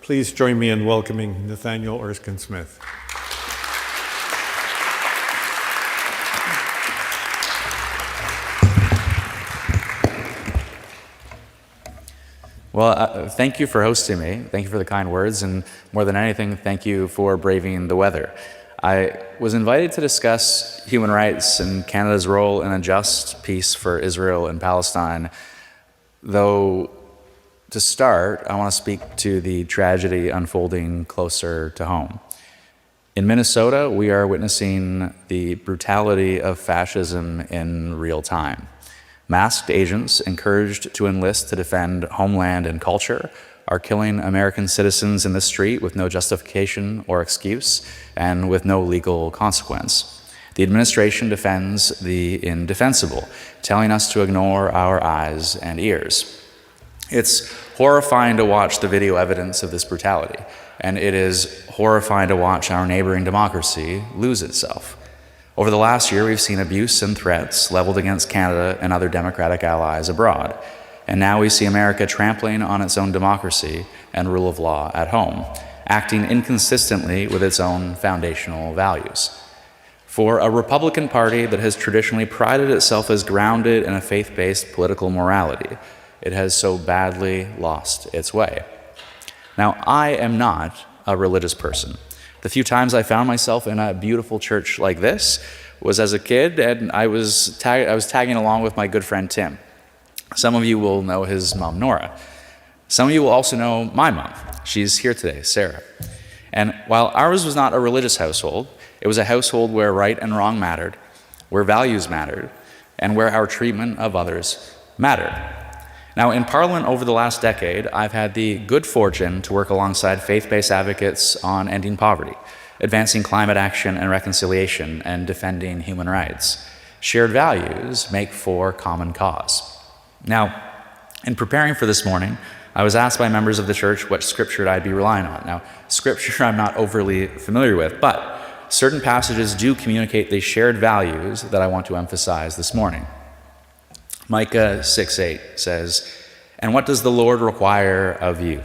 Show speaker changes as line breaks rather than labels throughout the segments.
Please join me in welcoming Nathaniel Erskine-Smith.
Well, thank you for hosting me. Thank you for the kind words, and more than anything, thank you for braving the weather. I was invited to discuss human rights and Canada's role in a just peace for Israel and Palestine, though to start, I want to speak to the tragedy unfolding closer to home. In Minnesota, we are witnessing the brutality of fascism in real time. Masked agents encouraged to enlist to defend homeland and culture are killing American citizens in the street with no justification or excuse and with no legal consequence. The administration defends the indefensible, telling us to ignore our eyes and ears. It's horrifying to watch the video evidence of this brutality, and it is horrifying to watch our neighboring democracy lose itself. Over the last year, we've seen abuse and threats leveled against Canada and other democratic allies abroad. And now we see America trampling on its own democracy and rule of law at home, acting inconsistently with its own foundational values. For a Republican Party that has traditionally prided itself as grounded in a faith-based political morality, it has so badly lost its way. Now, I am not a religious person. The few times I found myself in a beautiful church like this was as a kid, and I was tagging along with my good friend Tim. Some of you will know his mom, Nora. Some of you will also know my mom. She's here today, Sarah. And while ours was not a religious household, it was a household where right and wrong mattered, where values mattered, and where our treatment of others mattered. Now, in Parliament over the last decade, I've had the good fortune to work alongside faith-based advocates on ending poverty, advancing climate action and reconciliation, and defending human rights. Shared values make for common cause. Now, in preparing for this morning, I was asked by members of the church what scripture I'd be relying on. Now, scripture I'm not overly familiar with, but certain passages do communicate the shared values that I want to emphasize this morning. Micah 6:8 says, "And what does the Lord require of you?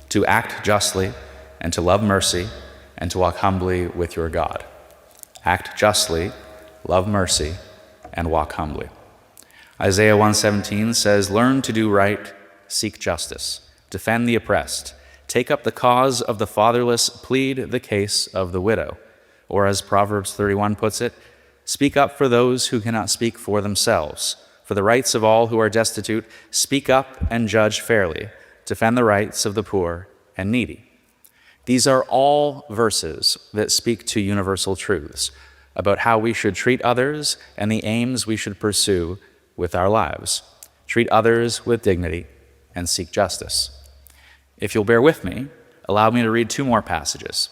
To act justly, and to love mercy, and to walk humbly with your God." Act justly, love mercy, and walk humbly. Isaiah 1:17 says, "Learn to do right, seek justice, defend the oppressed, take up the cause of the fatherless, plead the case of the widow." Or as Proverbs 31 puts it, "Speak up for those who cannot speak for themselves. For the rights of all who are destitute, speak up and judge fairly. Defend the rights of the poor and needy." These are all verses that speak to universal truths about how we should treat others and the aims we should pursue with our lives. Treat others with dignity and seek justice. If you'll bear with me, allow me to read two more passages.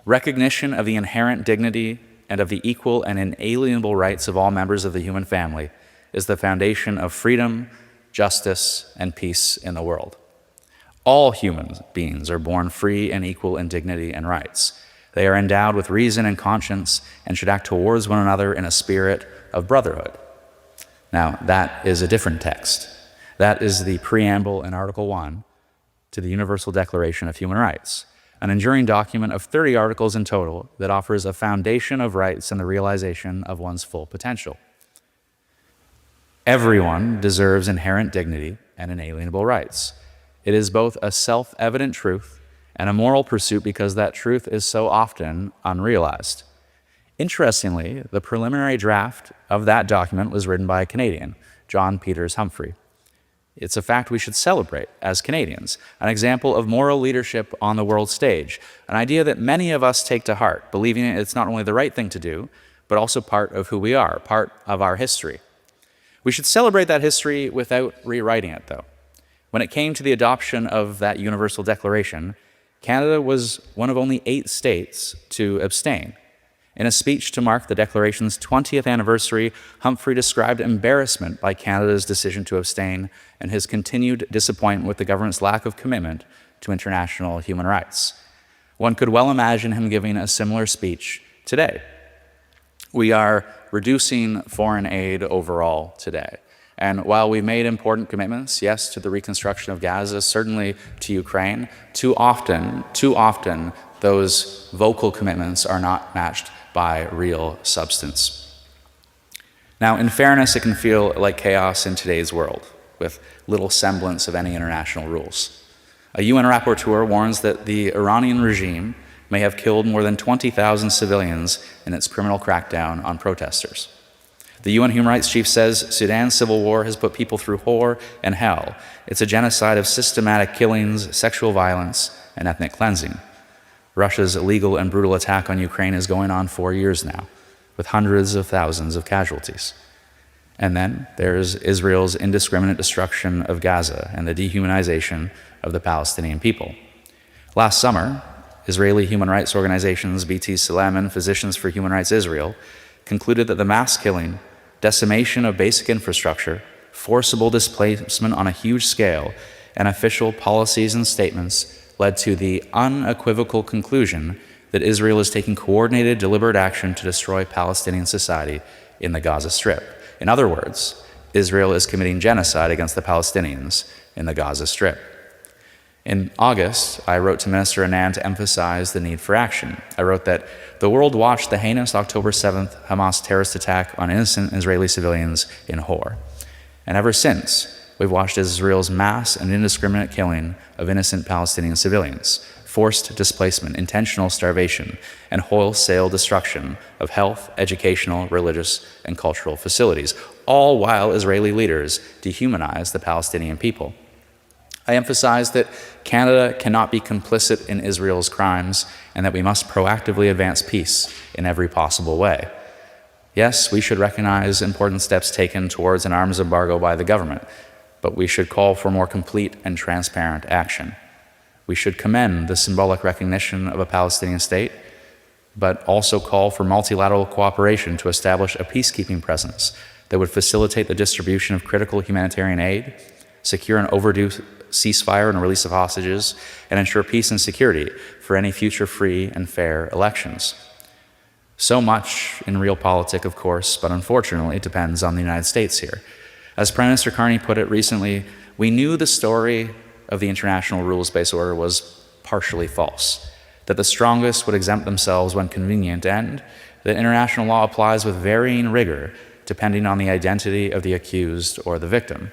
Recognition of the inherent dignity and of the equal and inalienable rights of all members of the human family is the foundation of freedom, justice, and peace in the world. All human beings are born free and equal in dignity and rights. They are endowed with reason and conscience and should act towards one another in a spirit of brotherhood. Now, that is a different text. That is the preamble in Article 1 to the Universal Declaration of Human Rights, an enduring document of 30 articles in total that offers a foundation of rights and the realization of one's full potential. Everyone deserves inherent dignity and inalienable rights. It is both a self-evident truth and a moral pursuit because that truth is so often unrealized. Interestingly, the preliminary draft of that document was written by a Canadian, John Peters Humphrey. It's a fact we should celebrate as Canadians, an example of moral leadership on the world stage, an idea that many of us take to heart, believing it's not only the right thing to do, but also part of who we are, part of our history. We should celebrate that history without rewriting it, though. When it came to the adoption of that Universal Declaration, Canada was one of only 8 states to abstain. In a speech to mark the Declaration's 20th anniversary, Humphrey described embarrassment by Canada's decision to abstain and his continued disappointment with the government's lack of commitment to international human rights. One could well imagine him giving a similar speech today. We are reducing foreign aid overall today, And while we've made important commitments, yes, to the reconstruction of Gaza, certainly to Ukraine, too often, those vocal commitments are not matched by real substance. Now, in fairness, it can feel like chaos in today's world, with little semblance of any international rules. A UN rapporteur warns that the Iranian regime may have killed more than 20,000 civilians in its criminal crackdown on protesters. The UN Human Rights Chief says Sudan's civil war has put people through horror and hell. It's a genocide of systematic killings, sexual violence, and ethnic cleansing. Russia's illegal and brutal attack on Ukraine is going on 4 years now, with hundreds of thousands of casualties. And then there's Israel's indiscriminate destruction of Gaza and the dehumanization of the Palestinian people. Last summer, Israeli human rights organizations BT Salem and Physicians for Human Rights Israel concluded that the mass killing, decimation of basic infrastructure, forcible displacement on a huge scale, and official policies and statements led to the unequivocal conclusion that Israel is taking coordinated, deliberate action to destroy Palestinian society in the Gaza Strip. In other words, Israel is committing genocide against the Palestinians in the Gaza Strip. In August, I wrote to Minister Anand to emphasize the need for action. I wrote that the world watched the heinous October 7th Hamas terrorist attack on innocent Israeli civilians in horror. And ever since, we've watched Israel's mass and indiscriminate killing of innocent Palestinian civilians, forced displacement, intentional starvation, and wholesale destruction of health, educational, religious, and cultural facilities, all while Israeli leaders dehumanize the Palestinian people. I emphasized that Canada cannot be complicit in Israel's crimes and that we must proactively advance peace in every possible way. Yes, we should recognize important steps taken towards an arms embargo by the government, but we should call for more complete and transparent action. We should commend the symbolic recognition of a Palestinian state, but also call for multilateral cooperation to establish a peacekeeping presence that would facilitate the distribution of critical humanitarian aid, secure an overdue ceasefire and release of hostages, and ensure peace and security for any future free and fair elections. So much in realpolitik, of course, but unfortunately it depends on the United States here. As Prime Minister Carney put it recently, we knew the story of the international rules-based order was partially false, that the strongest would exempt themselves when convenient, and that international law applies with varying rigor depending on the identity of the accused or the victim.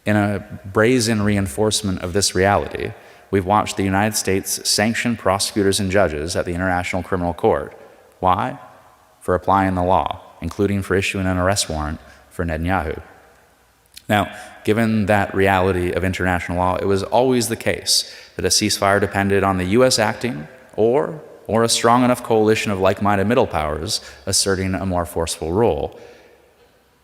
In a brazen reinforcement of this reality, we've watched the United States sanction prosecutors and judges at the International Criminal Court. Why? For applying the law, including for issuing an arrest warrant for Netanyahu. Now, given that reality of international law, it was always the case that a ceasefire depended on the U.S. acting or a strong enough coalition of like-minded middle powers asserting a more forceful role.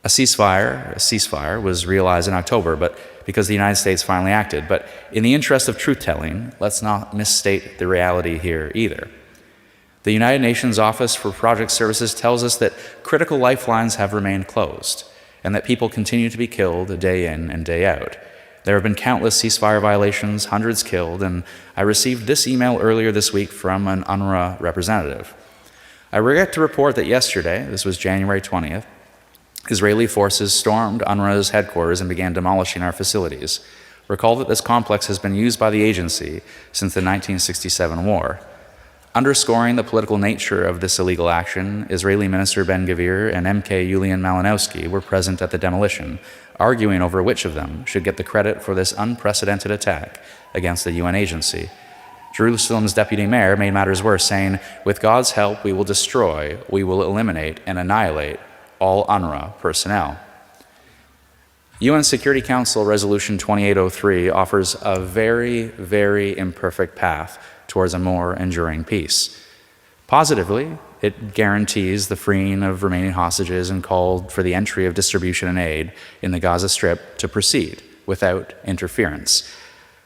A ceasefire was realized in October, but because the United States finally acted. But in the interest of truth-telling, let's not misstate the reality here either. The United Nations Office for Project Services tells us that critical lifelines have remained closed and that people continue to be killed day in and day out. There have been countless ceasefire violations, hundreds killed, and I received this email earlier this week from an UNRWA representative. I regret to report that yesterday, this was January 20th, Israeli forces stormed UNRWA's headquarters and began demolishing our facilities. Recall that this complex has been used by the agency since the 1967 war. Underscoring the political nature of this illegal action, Israeli Minister Ben-Gvir and MK Yulian Malinowski were present at the demolition, arguing over which of them should get the credit for this unprecedented attack against the UN agency. Jerusalem's deputy mayor made matters worse, saying, "With God's help, we will destroy, we will eliminate, and annihilate all UNRWA personnel." UN Security Council Resolution 2803 offers a very, very imperfect path towards a more enduring peace. Positively, it guarantees the freeing of remaining hostages and called for the entry of distribution and aid in the Gaza Strip to proceed without interference.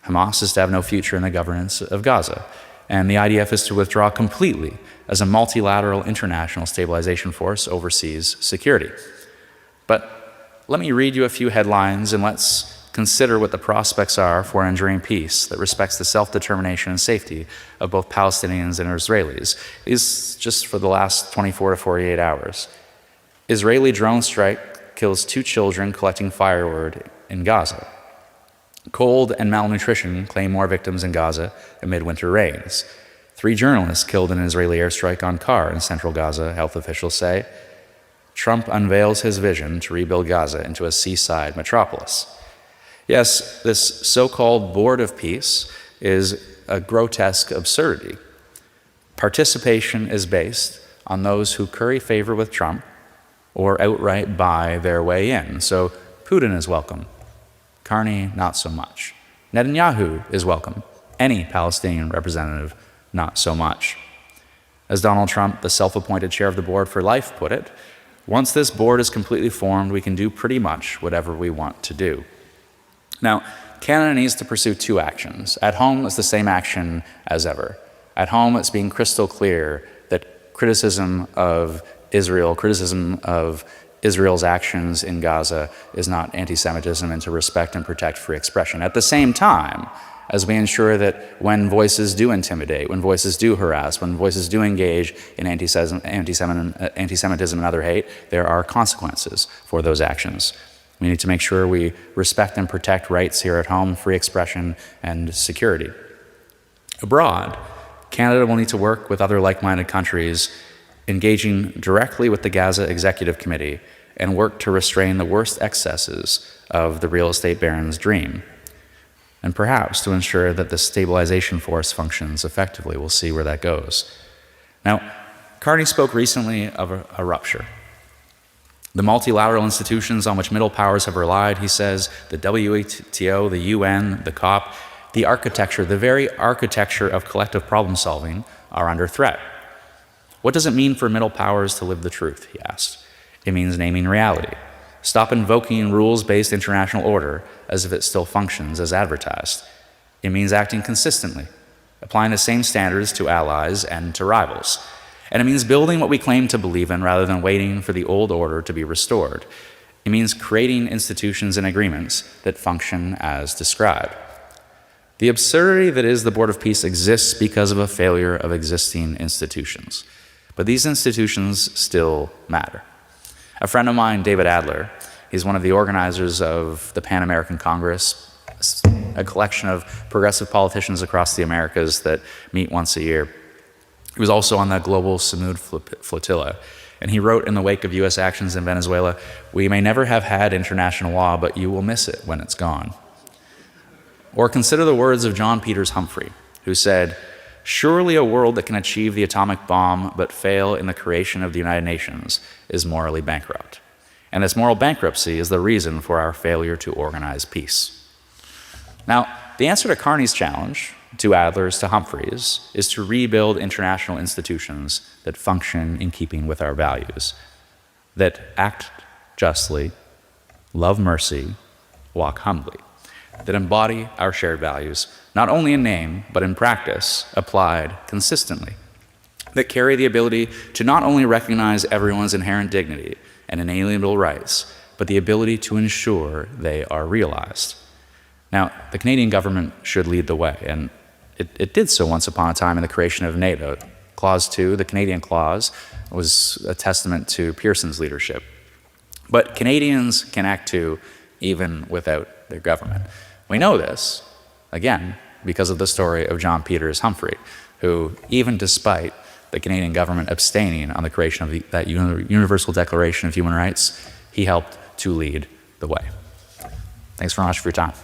Hamas is to have no future in the governance of Gaza, and the IDF is to withdraw completely as a multilateral international stabilization force overseas security. But let me read you a few headlines and let's consider what the prospects are for an enduring peace that respects the self-determination and safety of both Palestinians and Israelis. These just for the last 24 to 48 hours. Israeli drone strike kills 2 children collecting firewood in Gaza. Cold and malnutrition claim more victims in Gaza amid winter rains. 3 journalists killed in an Israeli airstrike on car in central Gaza, health officials say. Trump unveils his vision to rebuild Gaza into a seaside metropolis. Yes, this so-called Board of Peace is a grotesque absurdity. Participation is based on those who curry favor with Trump or outright buy their way in. So Putin is welcome. Carney, not so much. Netanyahu is welcome. Any Palestinian representative, not so much. As Donald Trump, the self-appointed chair of the board for life, put it, once this board is completely formed, we can do pretty much whatever we want to do. Now, Canada needs to pursue 2 actions. At home, it's the same action as ever. At home, it's being crystal clear that criticism of Israel's actions in Gaza is not anti-Semitism, and to respect and protect free expression. At the same time, as we ensure that when voices do intimidate, when voices do harass, when voices do engage in anti-Semitism and other hate, there are consequences for those actions. We need to make sure we respect and protect rights here at home, free expression and security. Abroad, Canada will need to work with other like-minded countries, engaging directly with the Gaza Executive Committee, and work to restrain the worst excesses of the real estate baron's dream, and perhaps to ensure that the stabilization force functions effectively. We'll see where that goes. Now, Carney spoke recently of a rupture. The multilateral institutions on which middle powers have relied, he says, the WTO, the UN, the COP, the architecture, the very architecture of collective problem solving, are under threat. What does it mean for middle powers to live the truth, he asked. It means naming reality. Stop invoking rules-based international order as if it still functions as advertised. It means acting consistently, applying the same standards to allies and to rivals. And it means building what we claim to believe in rather than waiting for the old order to be restored. It means creating institutions and agreements that function as described. The absurdity that is the Board of Peace exists because of a failure of existing institutions. But these institutions still matter. A friend of mine, David Adler, he's one of the organizers of the Pan American Congress, a collection of progressive politicians across the Americas that meet once a year. He was also on the global Samud flotilla, and he wrote in the wake of U.S. actions in Venezuela, "We may never have had international law, but you will miss it when it's gone." Or consider the words of John Peters Humphrey, who said, "Surely a world that can achieve the atomic bomb but fail in the creation of the United Nations is morally bankrupt. And this moral bankruptcy is the reason for our failure to organize peace." Now, the answer to Carney's challenge, to Adler's, to Humphrey's, is to rebuild international institutions that function in keeping with our values, that act justly, love mercy, walk humbly, that embody our shared values, not only in name, but in practice, applied consistently, that carry the ability to not only recognize everyone's inherent dignity and inalienable rights, but the ability to ensure they are realized. Now, the Canadian government should lead the way, and it did so once upon a time in the creation of NATO. Clause 2, the Canadian clause, was a testament to Pearson's leadership. But Canadians can act too, even without their government. We know this, again, because of the story of John Peters Humphrey, who, even despite the Canadian government abstaining on the creation of that Universal Declaration of Human Rights, he helped to lead the way. Thanks very much for your time.